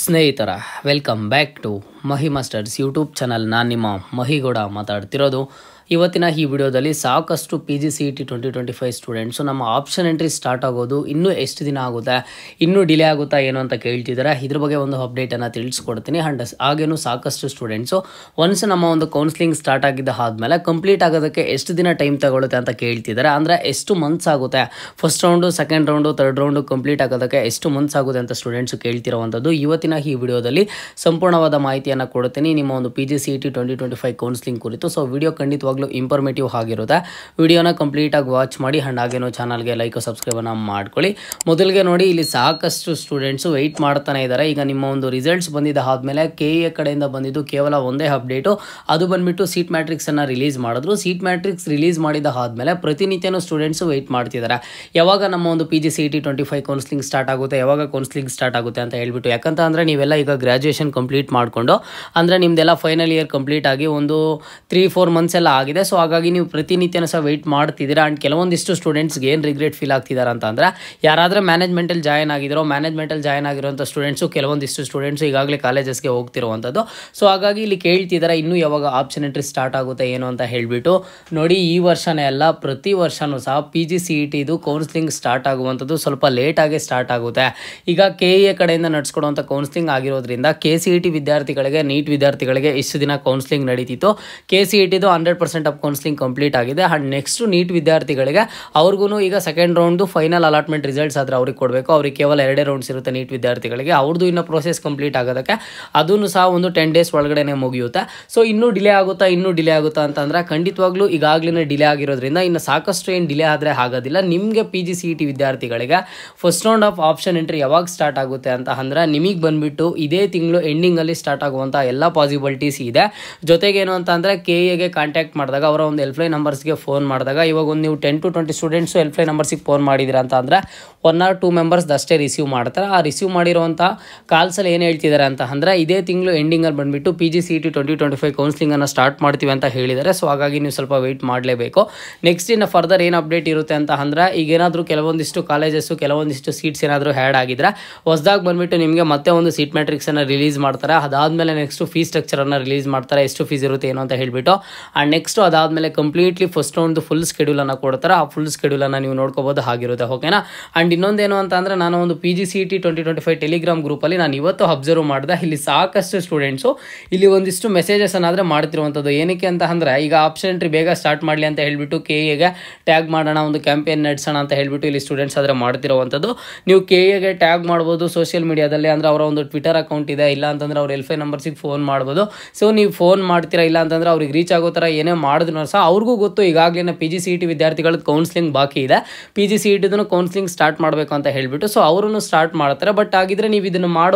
ಸ್ನೇಹಿತರ welcome back to Mahi masters YouTube channel. ನಾನು ನಿಮ್ಮ ಮಹಿಗೌಡ ಮಾತಾಡ್ತಿರೋದು. ಇವತ್ತಿನ ಈ ವಿಡಿಯೋದಲ್ಲಿ ಸಾಕಷ್ಟು PGCET 2025 ಸ್ಟೂಡೆಂಟ್ಸು ನಮ್ಮ ಆಪ್ಷನ್ ಎಂಟ್ರಿ ಸ್ಟಾರ್ಟ್ ಆಗೋದು ಇನ್ನೂ ಎಷ್ಟು ದಿನ ಆಗುತ್ತೆ, ಇನ್ನೂ ಡಿಲೇ ಆಗುತ್ತಾ ಏನು ಅಂತ ಕೇಳ್ತಿದ್ದಾರೆ. ಇದ್ರ ಬಗ್ಗೆ ಒಂದು ಅಪ್ಡೇಟನ್ನು ತಿಳಿಸ್ಕೊಡ್ತೀನಿ. ಆ್ಯಂಡ್ ಹಾಗೇನು ಸಾಕಷ್ಟು ಸ್ಟೂಡೆಂಟ್ಸು ಒನ್ಸ್ ನಮ್ಮ ಒಂದು ಕೌನ್ಸ್ಲಿಂಗ್ ಸ್ಟಾರ್ಟ್ ಆಗಿದ್ದ ಆದಮೇಲೆ ಕಂಪ್ಲೀಟ್ ಆಗೋದಕ್ಕೆ ಎಷ್ಟು ದಿನ ಟೈಮ್ ತಗೊಳುತ್ತೆ ಅಂತ ಕೇಳ್ತಿದ್ದಾರೆ. ಅಂದರೆ ಎಷ್ಟು ಮಂತ್ಸ್ ಆಗುತ್ತೆ, first round, second round, third round complete ಆಗೋದಕ್ಕೆ ಎಷ್ಟು ಮಂತ್ಸ್ ಆಗುತ್ತೆ ಅಂತ ಸ್ಟೂಡೆಂಟ್ಸು ಕೇಳ್ತಿರೋವಂಥದ್ದು. ಇವತ್ತಿನ ಈ ವಿಡಿಯೋದಲ್ಲಿ ಸಂಪೂರ್ಣವಾದ ಮಾಹಿತಿಯನ್ನು ಕೊಡ್ತೀನಿ ನಿಮ್ಮ ಒಂದು PGCET 2025 ಕೌನ್ಸ್ಲಿಂಗ್ ಕುರಿತು. ಸೊ ವಿಡಿಯೋ ಖಂಡಿತವಾಗ್ಲೂ ಇಂಫಾರ್ಮೇಟಿವ್ ಆಗಿರುತ್ತೆ. ವಿಡಿಯೋನ ಕಂಪ್ಲೀಟಾಗಿ ವಾಚ್ ಮಾಡಿ. ಆ್ಯಂಡ್ ಹಾಗೇನೋ ಚಾನಲ್ಗೆ ಲೈಕ್ ಸಬ್ಸ್ಕ್ರೈಬನ್ನು ಮಾಡ್ಕೊಳ್ಳಿ. ಮೊದಲಿಗೆ ನೋಡಿ, ಇಲ್ಲಿ ಸಾಕಷ್ಟು ಸ್ಟೂಡೆಂಟ್ಸು ವೆಯ್ಟ್ ಮಾಡ್ತಾನೆ ಇದ್ದಾರೆ. ಈಗ ನಿಮ್ಮ ಒಂದು ರಿಸಲ್ಟ್ಸ್ ಬಂದಿದ್ದ ಆದಮೇಲೆ KE ಕಡೆಯಿಂದ ಬಂದಿದ್ದು ಕೇವಲ ಒಂದೇ ಅಪ್ಡೇಟು, ಅದು ಬಂದುಬಿಟ್ಟು ಸೀಟ್ ಮ್ಯಾಟ್ರಿಕ್ಸನ್ನು ರಿಲೀಸ್ ಮಾಡಿದ್ರು. ಸೀಟ್ ಮ್ಯಾಟ್ರಿಕ್ಸ್ ರಿಲೀಸ್ ಮಾಡಿದ ಆದಮೇಲೆ ಪ್ರತಿನಿತ್ಯನೂ ಸ್ಟೂಡೆಂಟ್ಸು ವೆಯ್ಟ್ ಮಾಡ್ತಿದ್ದಾರೆ, ಯಾವಾಗ ನಮ್ಮ ಒಂದು PGCET 25 ಕೌನ್ಸ್ಲಿಂಗ್ ಸ್ಟಾರ್ಟ್ ಆಗುತ್ತೆ, ಯಾವಾಗ ಕೌನ್ಸ್ಲಿಂಗ್ ಸ್ಟಾರ್ಟ್ ಆಗುತ್ತೆ ಅಂತ ಹೇಳ್ಬಿಟ್ಟು. ಯಾಕಂತ ಅಂದರೆ ನೀವೆಲ್ಲ ಈಗ ಗ್ರ್ಯಾಜುಯೇಷನ್ ಕಂಪ್ಲೀಟ್ ಮಾಡಿಕೊಂಡು, ಅಂದರೆ ನಿಮ್ಮದೆಲ್ಲ ಫೈನಲ್ ಇಯರ್ ಕಂಪ್ಲೀಟ್ ಆಗಿ ಒಂದು 3-4 ಮಂತ್ಸ್ ಎಲ್ಲ ಆಗಿದೆ. ಸೊ ಹಾಗಾಗಿ ನೀವು ಪ್ರತಿನಿತ್ಯನೂ ಸಹ ವೆಯ್ಟ್ ಮಾಡ್ತಿದ್ದೀರಾ. ಆ್ಯಂಡ್ ಕೆಲವೊಂದಿಷ್ಟು ಸ್ಟೂಡೆಂಟ್ಸ್ಗೆ ಏನು ರಿಗ್ರೆಟ್ ಫೀಲ್ ಆಗ್ತಿದ್ದಾರೆ ಅಂತ ಅಂದರೆ, ಯಾರಾದರೆ ಮ್ಯಾನೇಜ್ಮೆಂಟಲ್ಲಿ ಜಾಯ್ನ್ ಆಗಿರೋಂಥ ಸ್ಟೂಡೆಂಟ್ಸು, ಕೆಲವೊಂದಿಷ್ಟು ಸ್ಟೂಡೆಂಟ್ಸು ಈಗಾಗಲೇ ಕಾಲೇಜಸ್ಗೆ ಹೋಗ್ತಿರುವಂಥದ್ದು. ಸೊ ಹಾಗಾಗಿ ಇಲ್ಲಿ ಕೇಳ್ತಿದ್ದಾರೆ ಇನ್ನೂ ಯಾವಾಗ ಆಪ್ಷನ್ ಎಂಟ್ರಿ ಸ್ಟಾರ್ಟ್ ಆಗುತ್ತೆ ಏನು ಅಂತ ಹೇಳಿಬಿಟ್ಟು. ನೋಡಿ, ಈ ವರ್ಷನೇ ಅಲ್ಲ, ಪ್ರತಿ ವರ್ಷವೂ ಸಹ PGCET ಇದು ಕೌನ್ಸ್ಲಿಂಗ್ ಸ್ಟಾರ್ಟ್ ಆಗುವಂಥದ್ದು ಸ್ವಲ್ಪ ಲೇಟಾಗಿ ಸ್ಟಾರ್ಟ್ ಆಗುತ್ತೆ. ಈಗ KE ಕಡೆಯಿಂದ ನಡೆಸ್ಕೊಡುವಂಥ ಕೌನ್ಸ್ಲಿಂಗ್ ಆಗಿರೋದ್ರಿಂದ KCET ವಿದ್ಯಾರ್ಥಿಗಳಿಗೆ, ನೀಟ್ ವಿದ್ಯಾರ್ಥಿಗಳಿಗೆ ಇಷ್ಟು ದಿನ ಕೌನ್ಸ್ಲಿಂಗ್ ನಡೀತಿತ್ತು. KCETದು 100% ಆಫ್ ಕೌನ್ಸ್ಲಿಂಗ್ ಕಂಪ್ಲೀಟ್ ಆಗಿದೆ. ಆ್ಯಂಡ್ ನೆಕ್ಸ್ಟು ನೀಟ್ ವಿದ್ಯಾರ್ಥಿಗಳಿಗೆ ಅವ್ರಿಗೂ ಈಗ second round final allotment results ಆದರೆ ಅವ್ರಿಗೆ ಕೊಡಬೇಕು. ಅವ್ರಿಗೆ ಕೇವಲ 2 ರೌಂಡ್ಸ್ ಇರುತ್ತೆ ನೀಟ್ ವಿದ್ಯಾರ್ಥಿಗಳಿಗೆ. ಅವ್ರದ್ದು ಇನ್ನೂ ಪ್ರೋಸೆಸ್ ಕಂಪ್ಲೀಟ್ ಆಗೋದಕ್ಕೆ ಅದನ್ನು ಸಹ ಒಂದು 10 ಡೇಸ್ ಒಳಗಡೆ ಮುಗಿಯುತ್ತೆ. ಸೊ ಇನ್ನೂ ಡಿಲೇ ಆಗುತ್ತಾ ಅಂತಂದರೆ ಖಂಡಿತವಾಗ್ಲೂ ಈಗಾಗಲೇ ಡಿಲೇ ಆಗಿರೋದ್ರಿಂದ ಇನ್ನು ಸಾಕಷ್ಟು ಏನು ಡಿಲೇ ಆದರೆ ಆಗೋದಿಲ್ಲ. ನಿಮಗೆ PGCET ವಿದ್ಯಾರ್ಥಿಗಳಿಗೆ first round of option entry ಯಾವಾಗ ಸ್ಟಾರ್ಟ್ ಆಗುತ್ತೆ ಅಂತ ಅಂದರೆ, ನಿಮಗೆ ಬಂದುಬಿಟ್ಟು ಇದೇ ತಿಂಗಳು ಎಂಡಿಂಗಲ್ಲಿ ಸ್ಟಾರ್ಟ್ ಆಗುವಂಥ ಎಲ್ಲ ಪಾಸಿಬಿಲಿಟೀಸ್ ಇದೆ. ಜೊತೆಗೇನು ಅಂತ ಅಂದರೆ, KEಗೆ ಕಾಂಟ್ಯಾಕ್ಟ್ ಮಾಡಿದಾಗ, ಅವರ ಒಂದು ಹೆಲ್ಪ್ಲೈನ್ ನಂಬರ್ಸ್ಗೆ ಫೋನ್ ಮಾಡಿದಾಗ, ಇವಾಗ ಒಂದು ನೀವು 10 to 20 ಸ್ಟೂಡೆಂಟ್ಸು ಹೆಲ್ಪ್ಲೈನ್ ನಂಬರ್ಸಿಗೆ ಫೋನ್ ಮಾಡಿದ್ದೀರಾ ಅಂತ ಅಂದರೆ 1 or 2 ಮೆಂಬರ್ಸ್ ಅಷ್ಟೇ ರಿಸೀವ್ ಮಾಡ್ತಾರೆ. ಆ ರಿಸೀವ್ ಮಾಡಿರುವಂಥ ಕಾಲ್ಸಲ್ಲಿ ಏನು ಹೇಳ್ತಿದ್ದಾರೆ ಅಂತ ಅಂದರೆ, ಇದೇ ತಿಂಗಳು ಎಂಡಿಂಗಲ್ಲಿ ಬಂದುಬಿಟ್ಟು PGCET 2025 ಕೌನ್ಸ್ಲಿಂಗನ್ನು ಸ್ಟಾರ್ಟ್ ಮಾಡ್ತೀವಿ ಅಂತ ಹೇಳಿದ್ದಾರೆ. ಸೊ ಹಾಗಾಗಿ ನೀವು ಸ್ವಲ್ಪ ವೆಯ್ಟ್ ಮಾಡಲೇಬೇಕು. ನೆಕ್ಸ್ಟ್ ಇನ್ನು ಫರ್ದರ್ ಏನು ಅಪ್ಡೇಟ್ ಇರುತ್ತೆ ಅಂತ ಅಂದರೆ, ಈಗೇನಾದರೂ ಕೆಲವೊಂದಿಷ್ಟು ಕಾಲೇಜಸ್ಸು, ಕೆಲವೊಂದಿಷ್ಟು ಸೀಟ್ಸ್ ಏನಾದರೂ ಆ್ಯಡ್ ಆಗಿದ್ರೆ ಹೊಸದಾಗಿ ಬಂದುಬಿಟ್ಟು ನಿಮಗೆ ಮತ್ತೆ ಒಂದು ಸೀಟ್ ಮ್ಯಾಟ್ರಿಕ್ಸನ್ನು ರಿಲೀಸ್ ಮಾಡ್ತಾರೆ. ಅದಾದಮೇಲೆ ನೆಕ್ಸ್ಟು ಫೀಸ್ ಸ್ಟ್ರಕ್ಚರನ್ನು ರಿಲೀಸ್ ಮಾಡ್ತಾರೆ, ಎಷ್ಟು ಫೀಸ್ ಇರುತ್ತೆ ಏನು ಅಂತ ಹೇಳಿಬಿಟ್ಟು. ಆ್ಯಂಡ್ ನೆಕ್ಸ್ಟು ಅದಾದಮೇಲೆ ಕಂಪ್ಲೀಟ್ಲಿ ಫಸ್ಟ್ ರೌಂಡ್ದು ಫುಲ್ ಸ್ಕೆಡ್ಯೂಲನ್ನು ಕೊಡ್ತಾರೆ. ಆ ಫುಲ್ ಸ್ಕೆಡ್ಯೂಲನ್ನು ನೀವು ನೋಡ್ಕೋಬೋದು ಆಗಿರುತ್ತೆ, ಓಕೆನಾ. ಆ್ಯಂಡ್ ಇನ್ನೊಂದೇನು ಅಂತ ಅಂದರೆ, ನಾನು ಒಂದು PGCET 2025 ಟೆಲಿಗ್ರಾಮ್ ಗ್ರೂಪಲ್ಲಿ ನಾನು ಇವತ್ತು ಅಬ್ಸರ್ವ್ ಮಾಡಿದೆ, ಇಲ್ಲಿ ಸಾಕಷ್ಟು ಸ್ಟೂಡೆಂಟ್ಸು ಇಲ್ಲಿ ಒಂದಿಷ್ಟು ಮೆಸೇಜಸ್ ಅನ್ನಾದರೆ ಮಾಡ್ತಿರುವಂಥದ್ದು. ಏನಕ್ಕೆ ಅಂತ ಅಂದರೆ, ಈಗ ಆಪ್ಷನ್ ಎಂಟ್ರಿ ಬೇಗ ಸ್ಟಾರ್ಟ್ ಮಾಡಲಿ ಅಂತ ಹೇಳಿಬಿಟ್ಟು KEಗೆ ಟ್ಯಾಗ್ ಮಾಡೋಣ, ಒಂದು ಕ್ಯಾಂಪೇನ್ ನಡೆಸೋಣ ಅಂತ ಹೇಳಿಬಿಟ್ಟು ಇಲ್ಲಿ ಸ್ಟೂಡೆಂಟ್ಸ್ ಆದರೆ ಮಾಡ್ತಿರುವಂಥದ್ದು. ನೀವು KEಗೆ ಟ್ಯಾಗ್ ಮಾಡ್ಬೋದು ಸೋಷಿಯಲ್ ಮೀಡಿಯಾದಲ್ಲಿ, ಅಂದರೆ ಅವರ ಒಂದು ಟ್ವಿಟರ್ ಅಕೌಂಟ್ ಇದೆ, ಇಲ್ಲ ಅಂತಂದರೆ ಅವ್ರ ಹೆಲ್ಪ್ಲೈನ್ ನಂಬರ್ಸಿಗೆ ಫೋನ್ ಮಾಡ್ಬೋದು. ಸೊ ನೀವು ಫೋನ್ ಮಾಡ್ತೀರಾ, ಇಲ್ಲ ಅಂತಂದರೆ ಅವ್ರಿಗೆ ರೀಚ್ ಆಗೋ ಥರ ಏನೇ ಮಾಡಿದ್ರು ಸಹ ಅವ್ರಿಗೂ ಗೊತ್ತು ಈಗಾಗಲೇ PGCET ವಿದ್ಯಾರ್ಥಿಗಳ ಕೌನ್ಸ್ಲಿಂಗ್ ಬಾಕಿ ಇದೆ, PGCETದನ್ನು ಕೌನ್ಸ್ಲಿಂಗ್ ಸ್ಟಾರ್ಟ್ ಮಾಡಬೇಕು ಅಂತ ಹೇಳಿಬಿಟ್ಟು. ಸೊ ಅವರೂ ಸ್ಟಾರ್ಟ್ ಮಾಡ್ತಾರೆ. ಬಟ್ ಆಗಿದ್ರೆ ನೀವು ಇದನ್ನು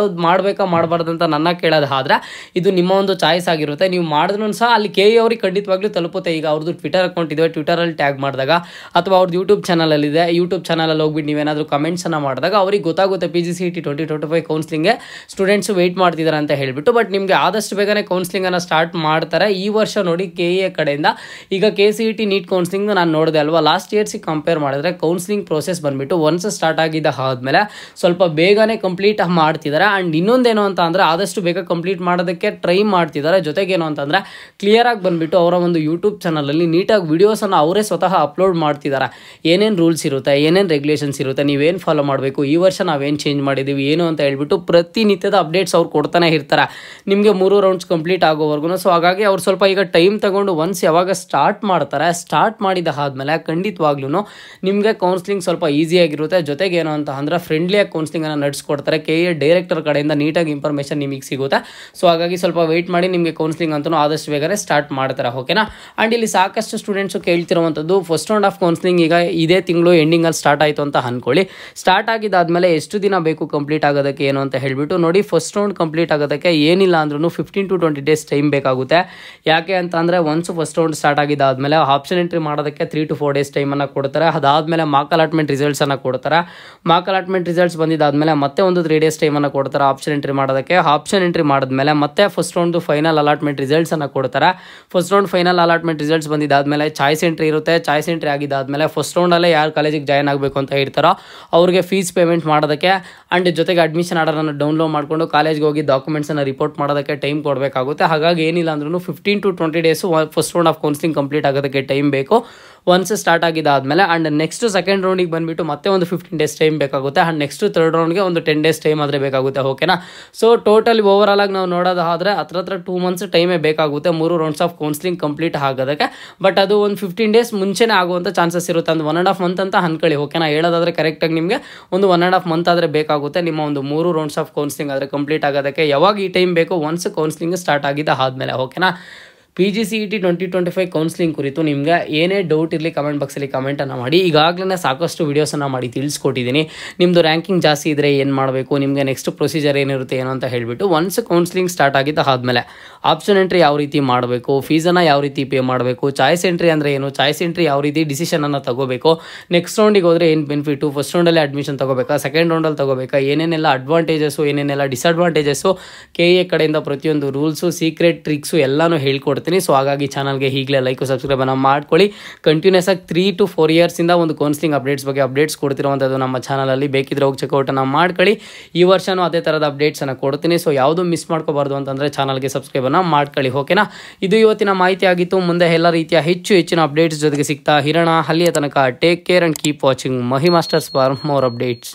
ಮಾಡಬೇಕಾ ಮಾಡಬಾರ್ದು ಅಂತ ನನ್ನ ಕೇಳೋದಾದ್ರೆ, ಇದು ನಿಮ್ಮ ಒಂದು ಚಾಯ್ಸ್ ಆಗಿರುತ್ತೆ. ನೀವು ಮಾಡಿದ್ರು ಸಹ ಅಲ್ಲಿ KE ಅವ್ರಿಗೆ ಖಂಡಿತವಾಗ್ಲೂ ತಲುಪುತ್ತೆ. ಈಗ ಅವ್ರದ್ದು ಟ್ವಿಟರ್ ಅಕೌಂಟ್ ಇದೆ, ಟ್ವಿಟರಲ್ಲಿ ಟ್ಯಾಗ್ ಮಾಡಿದಾಗ, ಅಥವಾ ಅವ್ರದ್ದು ಯೂಟ್ಯೂಬ್ ಚಾನಲಲ್ಲಿದೆ, ಯೂಟ್ಯೂಬ್ ಚಾನಲಲ್ಲಿ ಹೋಗ್ಬಿಟ್ಟು ನೀವೇನಾದರೂ ಕಮೆಂಟ್ಸನ್ನು ಮಾಡಿದಾಗ ಅವ್ರಿಗೆ ಗೊತ್ತಾಗುತ್ತೆ PGCET 2025 ಕೌನ್ಸ್ಲಿಂಗ್ಗೆ ಸ್ಟೂಡೆಂಟ್ಸು ವೆಯ್ಟ್ ಮಾಡ್ತಿದ್ದಾರೆ ಅಂತ ಹೇಳಿಬಿಟ್ಟು. ಬಟ್ ನಿಮಗೆ ಆದಷ್ಟು ಬೇಗನೆ ಕೌನ್ಸ್ಲಿಂಗನ್ನು ಸ್ಟಾರ್ಟ್ ಮಾಡ್ತಾರೆ. ಈ ವರ್ಷ ನೋಡಿ KE ಕಡೆಯಿಂದ ಈಗ KCET ನೀಟ್ ಕೌನ್ಸ್ಲಿಂಗ್ ನಾನು ನೋಡಿದೆ ಅಲ್ವಾ, ಲಾಸ್ಟ್ ಇಯರ್ಸಿಗೆ ಕಂಪೇರ್ ಮಾಡಿದ್ರೆ ಕೌನ್ಸ್ಲಿಂಗ್ ಪ್ರೋಸೆಸ್ ಬಂದುಬಿಟ್ಟು ಒನ್ಸ್ ಸ್ಟಾರ್ಟ್ ಆಗಿದ್ದ ಆದಮೇಲೆ ಸ್ವಲ್ಪ ಬೇಗನೆ ಕಂಪ್ಲೀಟ್ ಮಾಡ್ತಿದ್ದಾರೆ. ಆ್ಯಂಡ್ ಇನ್ನೊಂದೇನು ಅಂತ ಅಂದರೆ, ಆದಷ್ಟು ಬೇಗ ಕಂಪ್ಲೀಟ್ ಮಾಡೋದಕ್ಕೆ ಟ್ರೈ ಮಾಡ್ತಿದ್ದಾರೆ. ಜೊತೆಗೇನು ಅಂತಂದರೆ, ಕ್ಲಿಯರಾಗಿ ಬಂದುಬಿಟ್ಟು ಅವರ ಒಂದು ಯೂಟ್ಯೂಬ್ ಚಾನಲಲ್ಲಿ ನೀಟಾಗಿ ವೀಡಿಯೋಸನ್ನು ಅವರೇ ಸ್ವತಃ ಅಪ್ಲೋಡ್ ಮಾಡ್ತಿದ್ದಾರೆ. ಏನೇನು ರೂಲ್ಸ್ ಇರುತ್ತೆ, ಏನೇನು ರೆಗ್ಯುಲೇಷನ್ಸ್ ಇರುತ್ತೆ, ನೀವೇನು ಫಾಲೋ ಮಾಡಬೇಕು, ಈ ವರ್ಷ ನಾವೇನು ಚೇಂಜ್ ಮಾಡಿದ್ದೀವಿ ಏನು ಅಂತ ಹೇಳ್ಬಿಟ್ಟು ಪ್ರತಿನಿತ್ಯದ ಅಪ್ಡೇಟ್ಸ್ ಅವ್ರು ಕೊಡ್ತಾನೆ ಇರ್ತಾರೆ ನಿಮಗೆ 3 ರೌಂಡ್ಸ್ ಕಂಪ್ಲೀಟ್ ಆಗೋವರೆಗೂ. ಸೊ ಹಾಗಾಗಿ ಅವ್ರು ಸ್ವಲ್ಪ ಈಗ ಟೈಮ್ ತಗೊಂಡು ಒನ್ಸ್ ಯಾವಾಗ ಸ್ಟಾರ್ಟ್ ಮಾಡ್ತಾರೆ, ಸ್ಟಾರ್ಟ್ ಮಾಡಿದ ಆದಮೇಲೆ ಖಂಡಿತವಾಗ್ಲೂ ನಿಮಗೆ ಕೌನ್ಸ್ಲಿಂಗ್ ಸ್ವಲ್ಪ ಈಸಿಯಾಗಿರುತ್ತೆ. ಜೊತೆಗೇನು ಅಂತ ಅಂದರೆ, ಫ್ರೆಂಡ್ಲಿಯಾಗಿ ಕೌನ್ಸ್ಲಿಂಗನ್ನು ನಡೆಸ್ಕೊಡ್ತಾರೆ. KE ಡೈರೆಕ್ಟರ್ ಕಡೆಯಿಂದ ನೀಟಾಗಿ ಇನ್ಫಾರ್ಮೇಷನ್ ನಿಮಗೆ ಸಿಗುತ್ತೆ. ಸೊ ಹಾಗಾಗಿ ಸ್ವಲ್ಪ ವೆಯ್ಟ್ ಮಾಡಿ, ನಿಮಗೆ ಕೌನ್ಸ್ಲಿಂಗ್ ಅಂತೂ ಆದಷ್ಟು ಬೇಗನೆ ಸ್ಟಾರ್ಟ್ ಮಾಡ್ತಾರೆ, ಓಕೆನಾ. ಆ್ಯಂಡ್ ಇಲ್ಲಿ ಸಾಕಷ್ಟು ಸ್ಟೂಡೆಂಟ್ಸು ಕೇಳ್ತಿರುವಂಥದ್ದು, ಫಸ್ಟ್ ರೌಂಡ್ ಆಫ್ ಕೌನ್ಸ್ಲಿಂಗ್ ಈಗ ಇದೇ ತಿಂಗಳು ಎಂಡಿಂಗಲ್ಲಿ ಸ್ಟಾರ್ಟ್ ಆಯಿತು ಅಂತ ಅಂದ್ಕೊಳ್ಳಿ. ಸ್ಟಾರ್ಟ್ ಆಗಿದ್ದಾದಮೇಲೆ ಎಷ್ಟು ದಿನ ಬೇಕು ಕಂಪ್ಲೀಟ್ ಆಗೋದಕ್ಕೆ ಏನು ಅಂತ ಹೇಳಿಬಿಟ್ಟು. ನೋಡಿ, ಫಸ್ಟ್ ರೌಂಡ್ ಕಂಪ್ಲೀಟ್ ಆಗೋದಕ್ಕೆ ಏನಿಲ್ಲ ಅಂದ್ರೂ 15 to 20 ಡೇಸ್ ಟೈಮ್ ಬೇಕಾಗುತ್ತೆ. ಯಾಕೆ ಅಂತ ಅಂದರೆ, once first first round start ಆಗಿದ್ದಾದಮೇಲೆ ಆಪ್ಷನ್ ಎಂಟ್ರಿ ಮಾಡೋದಕ್ಕೆ 3 to 4 ಡೇಸ್ ಟೈಮನ್ನು ಕೊಡ್ತಾರೆ. ಅದಾದಮೇಲೆ ಮಾರ್ಕ್ ಅಲಾಟ್ಮೆಂಟ್ ರಿಸಲ್ಟ್ಸನ್ನು ಕೊಡ್ತಾರೆ. ಮಾರ್ಕ್ ಅಲಾಟ್ಮೆಂಟ್ ರಿಸಲ್ಟ್ಸ್ ಬಂದಿದ್ದಾದಮೇಲೆ ಮತ್ತೆ ಒಂದು 3 ಡೇಸ್ ಟೈಮನ್ನು ಕೊಡ್ತಾರೆ ಆಪ್ಷನ್ ಎಂಟ್ರಿ ಮಾಡೋದಕ್ಕೆ. ಆಪ್ಷನ್ ಎಂಟ್ರಿ ಮಾಡಿದ್ಮೇಲೆ ಮತ್ತೆ ಫಸ್ಟ್ ರೌಂಡ್ ಫೈನಲ್ ಅಲಾಟ್ಮೆಂಟ್ ರಿಸಲ್ಟ್ಸನ್ನು ಕೊಡ್ತಾರೆ. First round final allotment results ಬಂದಿದ್ದಾದಮೇಲೆ ಚಾಯ್ಸ್ ಎಂಟ್ರಿ ಇರುತ್ತೆ. ಚಾಯ್ಸ್ ಎಂಟ್ರಿ ಆಗಿದ್ದಾದಮೇಲೆ ಫಸ್ಟ್ ರೌಂಡಲ್ಲೇ ಯಾರು ಕಾಲೇಜಿಗೆ ಜಾಯ್ನ್ ಆಗಬೇಕು ಅಂತ ಇರ್ತಾರೋ ಅವ್ರಿಗೆ ಫೀಸ್ ಪೇಮೆಂಟ್ ಮಾಡೋದಕ್ಕೆ ಆ್ಯಂಡ್ ಜೊತೆಗೆ ಅಡ್ಮಿಷನ್ ಆರ್ಡರನ್ನು ಡೌನ್ಲೋಡ್ ಮಾಡಿಕೊಂಡು ಕಾಲೇಜ್ಗೆ ಹೋಗಿ ಡಾಕ್ಯುಮೆಂಟ್ಸನ್ನು ರಿಪೋರ್ಟ್ ಮಾಡೋದಕ್ಕೆ ಟೈಮ್ ಕೊಡಬೇಕಾಗುತ್ತೆ. ಹಾಗಾಗಿ ಏನಿಲ್ಲ ಅಂದ್ರೂ 15 to 20 days first round of counselling complete ಆಗೋದಕ್ಕೆ ಟೈಮ್ ಬೇಕು ಒನ್ಸ್ ಸ್ಟಾರ್ಟ್ ಆಗಿದ್ದಾದಮೇಲೆ. ಆ್ಯಂಡ್ ನೆಕ್ಸ್ಟ್ ಸೆಕೆಂಡ್ ರೌಂಡಿಗೆ ಬಂದುಬಿಟ್ಟು ಮತ್ತೆ ಒಂದು 15 ಡೇಸ್ ಟೈಮ್ ಬೇಕಾಗುತ್ತೆ. ಆ್ಯಂಡ್ ನೆಕ್ಸ್ಟ್ ಥರ್ಡ್ ರೌಂಡ್ಗೆ ಒಂದು 10 ಡೇಸ್ ಟೈಮ್ ಆದರೆ ಬೇಕಾಗುತ್ತೆ. ಓಕೆನಾ. ಸೊ ಟೋಟಲಿ ಓವರಾಲ್ ಆಗಿ ನಾವು ನೋಡೋದಾದರೆ ಹತ್ರ 2 ಮಂತ್ಸ್ ಟೈಮೇ ಬೇಕಾಗುತ್ತೆ 3 ರೌಂಡ್ಸ್ ಆಫ್ ಕೌನ್ಸಿಲಿಂಗ್ ಕಂಪ್ಲೀಟ್ ಆಗೋದಕ್ಕೆ. ಬಟ್ ಅದು ಒಂದು 15 ಡೇಸ್ ಮುಂಚೆನೇ ಆಗುವಂಥ ಚಾನ್ಸಸ್ ಇರುತ್ತೆ. ಒಂದು 1.5 ಮಂತ್ ಅಂತ ಅನ್ಕೊಳ್ಳಿ. ಓಕೆನಾ. ಹೇಳೋದಾದರೆ ಕರೆಕ್ಟಾಗಿ ನಿಮಗೆ ಒಂದು 1.5 ಮಂತ್ ಆದರೆ ಬೇಕಾಗುತ್ತೆ ನಿಮ್ಮ ಒಂದು 3 ರೌಂಡ್ಸ್ ಆಫ್ ಕೌನ್ಸಿಲಿಂಗ್ ಆದರೆ ಕಂಪ್ಲೀಟ್ ಆಗೋದಕ್ಕೆ. ಯಾವಾಗ ಈ ಟೈಮ್ ಬೇಕು ಒನ್ಸ್ ಕೌನ್ಸಿಲಿಂಗ್ ಸ್ಟಾರ್ಟ್ ಆಗಿದ್ದ ಆದಮೇಲೆ. ಓಕೆನಾ. PGCET 2025 ಕೌನ್ಸಿಲಿಂಗ್ ಕುರಿತು ನಿಮಗೆ ಏನೇ ಡೌಟ್ ಇರಲಿ ಕಮೆಂಟ್ ಬಾಕ್ಸಲ್ಲಿ ಕಮೆಂಟನ್ನು ಮಾಡಿ. ಈಗಾಗಲೇ ಸಾಕಷ್ಟು ವೀಡಿಯೋಸನ್ನು ಮಾಡಿ ತಿಳಿಸ್ಕೊಟ್ಟಿದ್ದೀನಿ. ನಿಮ್ಮದು ರ್ಯಾಂಕಿಂಗ್ ಜಾಸ್ತಿ ಇದ್ದರೆ ಏನು ಮಾಡಬೇಕು, ನಿಮಗೆ ನೆಕ್ಸ್ಟ್ ಪ್ರೊಸೀಜರ್ ಏನಿರುತ್ತೆ ಏನು ಅಂತ ಹೇಳಿಬಿಟ್ಟು ಒನ್ಸ್ ಕೌನ್ಸಿಲಿಂಗ್ ಸ್ಟಾರ್ಟ್ ಆಗಿದ್ದ ಆದಮೇಲೆ ಆಪ್ಷನ್ ಎಂಟ್ರಿ ಯಾವ ರೀತಿ ಮಾಡಬೇಕು, ಫೀಸನ್ನು ಯಾವ ರೀತಿ ಪೇ ಮಾಡಬೇಕು, ಚಾಯ್ಸ್ ಎಂಟ್ರಿ ಅಂದರೆ ಏನು, ಚಾಯ್ಸ್ ಎಂಟ್ರಿ ಯಾವ ರೀತಿ ಡಿಸಿಷನನ್ನು ತಗೋಬೇಕು, ನೆಕ್ಸ್ಟ್ ರೌಂಡಿಗೆ ಹೋದರೆ ಏನು ಬೆನಿಫಿಟು, ಫಸ್ಟ್ ರೌಂಡಲ್ಲೇ ಅಡ್ಮಿಷನ್ ತಗೋಬೇಕಾ, ಸೆಕೆಂಡ್ ರೌಂಡಲ್ಲಿ ತಗೋಬೇಕಾ, ಏನೇನೆಲ್ಲ ಅಡ್ವಾಂಟೇಜಸ್ಸು ಏನೇನೆಲ್ಲ ಡಿಸ್ಅಡ್ವಾಂಟೇಜಸ್ಸು, KA ಕಡೆಯಿಂದ ಪ್ರತಿಯೊಂದು ರೂಲ್ಸು ಸೀಕ್ರೆಟ್ ಟ್ರಿಕ್ಸು ಎಲ್ಲನೂ ಹೇಳ್ಕೊಡ್ತೀನಿ. ಸೊ ಹಾಗಾಗಿ ಚಾನಲ್ಗೆ ಈಗಲೇ ಲೈಕ್ ಸಬ್ಸ್ಕ್ರೈಬನ್ನು ಮಾಡ್ಕೊಳ್ಳಿ. ಕಂಟಿನ್ಯೂಸ್ ಆಗಿ 3 to 4 ಇಯರ್ಸಿಂದ ಒಂದು ಕೌನ್ಸಿಲಿಂಗ್ ಅಪ್ಡೇಟ್ಸ್ ಬಗ್ಗೆ ಅಪ್ಡೇಟ್ಸ್ ಕೊಡ್ತಿರುವಂಥದ್ದು ನಮ್ಮ ಚಾನಲಲ್ಲಿ. ಬೇಕಿದ್ರೆ ಹೋಗಿ ಚೆಕ್ಔಟನ್ನು ಮಾಡ್ಕೊಳ್ಳಿ. ಈ ವರ್ಷನೂ ಅದೇ ಥರದ ಅಪ್ಡೇಟ್ಸನ್ನು ಕೊಡ್ತೀನಿ. ಸೊ ಯಾವುದು ಮಿಸ್ ಮಾಡ್ಕೋಬಾರ್ದು ಅಂತಂದರೆ ಚಾನಲ್ಗೆ ಸಬ್ಸ್ಕ್ರೈಬನ್ನು ಮಾಡ್ಕೊಳ್ಳಿ. ಓಕೆನಾ. ಇದು ಇವತ್ತಿನ ಮಾಹಿತಿ ಆಗಿತ್ತು. ಮುಂದೆ ಎಲ್ಲ ರೀತಿಯ ಹೆಚ್ಚಿನ ಅಪ್ಡೇಟ್ಸ್ ಜೊತೆಗೆ ಸಿಗ್ತಾ ಇರೋಣ. ಅಲ್ಲಿಯ ತನಕ take care and keep watching Mahi masters for more updates.